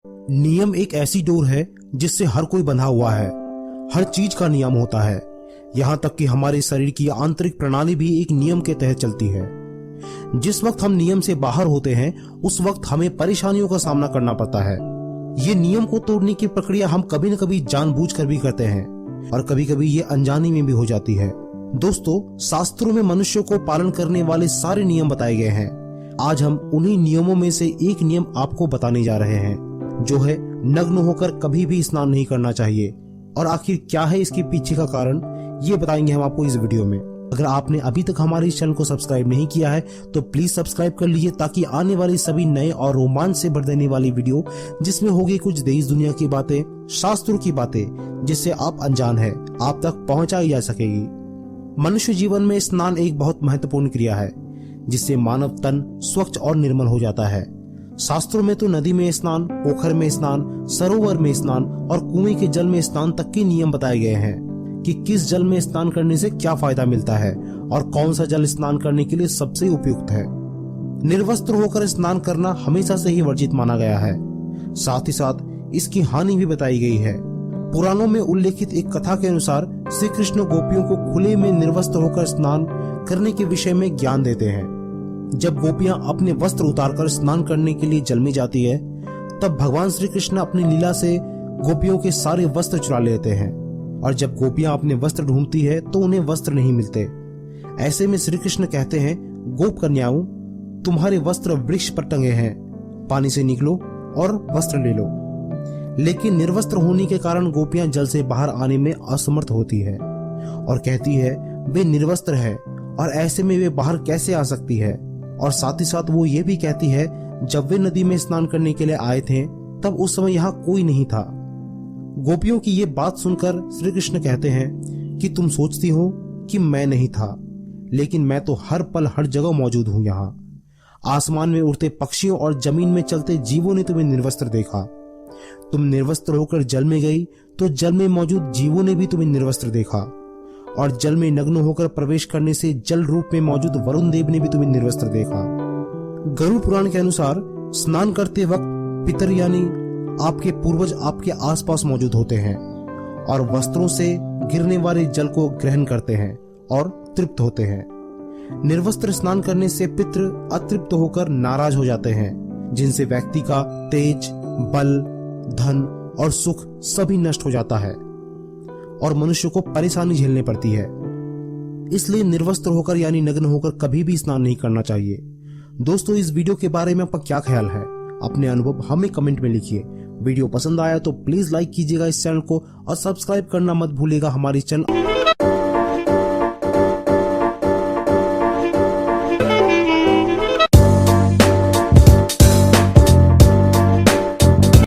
नियम एक ऐसी डोर है जिससे हर कोई बंधा हुआ है। हर चीज का नियम होता है, यहाँ तक कि हमारे शरीर की आंतरिक प्रणाली भी एक नियम के तहत चलती है। जिस वक्त हम नियम से बाहर होते हैं उस वक्त हमें परेशानियों का सामना करना पड़ता है। ये नियम को तोड़ने की प्रक्रिया हम कभी न कभी जानबूझकर भी करते हैं और कभी कभी ये अनजाने में भी हो जाती है। दोस्तों, शास्त्रों में मनुष्यों को पालन करने वाले सारे नियम बताए गए हैं। आज हम उन्हीं नियमों में से एक नियम आपको बताने जा रहे हैं, जो है नग्न होकर कभी भी स्नान नहीं करना चाहिए। और आखिर क्या है इसके पीछे का कारण, ये बताएंगे हम आपको इस वीडियो में। अगर आपने अभी तक हमारे इस चैनल को सब्सक्राइब नहीं किया है तो प्लीज सब्सक्राइब कर लीजिए, ताकि आने वाली सभी नए और रोमांच से भर देने वाली वीडियो, जिसमें होगी कुछ देश दुनिया की बातें, शास्त्रों की बातें जिससे आप अनजान है, आप तक पहुंचाई जा सकेगी। मनुष्य जीवन में स्नान एक बहुत महत्वपूर्ण क्रिया है, जिससे मानव तन स्वच्छ और निर्मल हो जाता है। शास्त्रों में तो नदी में स्नान, पोखर में स्नान, सरोवर में स्नान और कुएं के जल में स्नान तक के नियम बताए गए हैं कि किस जल में स्नान करने से क्या फायदा मिलता है और कौन सा जल स्नान करने के लिए सबसे उपयुक्त है। निर्वस्त्र होकर स्नान करना हमेशा से ही वर्जित माना गया है। साथ ही साथ इसकी हानि भी बताई गई है। पुराणों में उल्लेखित एक कथा के अनुसार श्री कृष्ण गोपियों को खुले में निर्वस्त्र होकर स्नान करने के विषय में ज्ञान देते हैं। जब गोपियां अपने वस्त्र उतारकर स्नान करने के लिए जल में जाती है, तब भगवान श्री कृष्ण अपनी लीला से गोपियों के सारे वस्त्र चुरा लेते हैं। और जब गोपियां अपने वस्त्र ढूंढती है तो उन्हें वस्त्र नहीं मिलते। ऐसे में श्री कृष्ण कहते हैं, गोप कन्याओं, तुम्हारे वस्त्र वृक्ष पर टंगे हैं, पानी से निकलो और वस्त्र ले लो। लेकिन निर्वस्त्र होने के कारण गोपियां जल से बाहर आने में असमर्थ होती है और कहती है वे निर्वस्त्र है और ऐसे में वे बाहर कैसे आ सकती है। और साथ ही साथ वो ये भी कहती है, जब वे नदी में स्नान करने के लिए आए थे तब उस समय यहाँ कोई नहीं था। गोपियों की ये बात सुनकर श्री कृष्ण कहते हैं कि तुम सोचती हो कि मैं नहीं था, लेकिन मैं तो हर पल हर जगह मौजूद हूँ। यहाँ आसमान में उड़ते पक्षियों और जमीन में चलते जीवों ने तुम्हें निर्वस्त्र देखा। तुम निर्वस्त्र होकर जल में गई तो जल में मौजूद जीवों ने भी तुम्हें निर्वस्त्र देखा। और जल में नग्न होकर प्रवेश करने से जल रूप में मौजूद वरुण देव ने भी तुम्हें निर्वस्त्र देखा। गरुड़ पुराण के अनुसार स्नान करते वक्त पितर यानी आपके पूर्वज आपके आसपास मौजूद होते हैं और वस्त्रों से गिरने वाले जल को ग्रहण करते हैं और तृप्त होते हैं। निर्वस्त्र स्नान करने से पितृ अतृप्त होकर नाराज हो जाते हैं, जिनसे व्यक्ति का तेज, बल, धन और सुख सभी नष्ट हो जाता है और मनुष्य को परेशानी झेलने पड़ती है। इसलिए निर्वस्त्र होकर यानी नग्न होकर कभी भी स्नान नहीं करना चाहिए। दोस्तों, इस वीडियो के बारे में आपका क्या ख्याल है? अपने अनुभव हमें कमेंट में लिखिए। वीडियो पसंद आया तो प्लीज लाइक कीजिएगा इस चैनल को और सब्सक्राइब करना मत भूलिएगा हमारे चैनल।